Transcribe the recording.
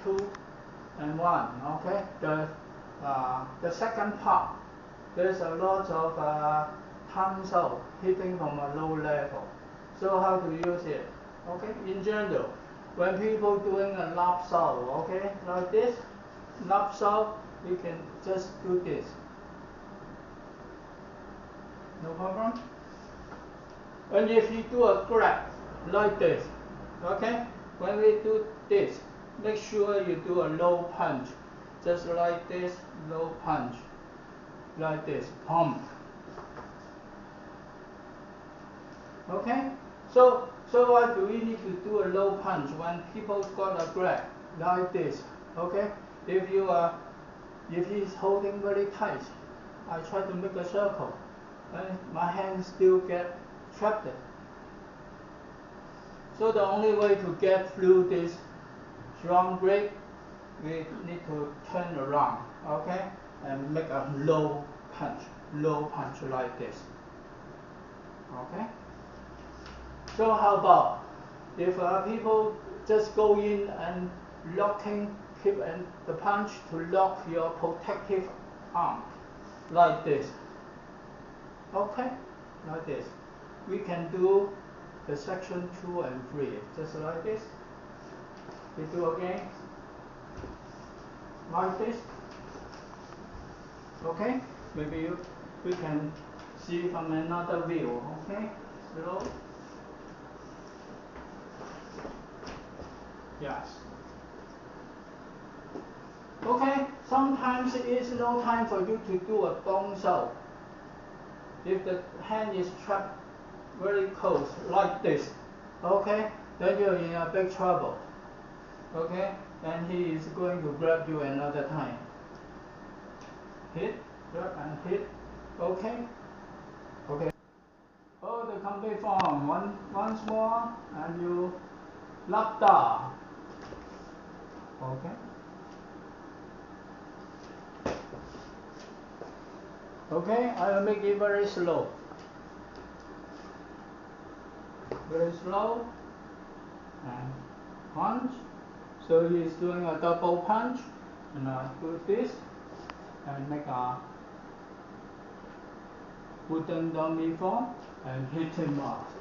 2, and 1. Okay, the second part, there's a lot of tensile hitting from a low level. So how to use it? Okay, in general, when people doing a knob saw, okay, like this, knob saw, you can just do this. No problem. And if you do a grab like this, okay, when we do this, make sure you do a low punch, just like this, low punch, like this, pump. Okay, so why do we need to do a low punch when people got a grab like this? Okay, if he's holding very tight, I try to make a circle, and my hand still get trapped. So the only way to get through this strong grip, we need to turn around, okay, and make a low punch like this. Okay. So how about if people just go in and keep the punch to lock your protective arm like this. Okay, like this. We can do the section 2 and 3 just like this. We do again like this. Okay, maybe we can see from another view. Okay, slow. Yes. Okay, sometimes it is no time for you to do a bone saw. If the hand is trapped very close, like this, okay, then you're in a big trouble. Okay, and he is going to grab you another time. Hit, grab and hit. Okay, okay. Oh, the complete form. Once more, and you lap down. Okay. Okay, I will make it very slow. Very slow. And punch. So he is doing a double punch. And I do this and make a wooden dummy form and hit him up.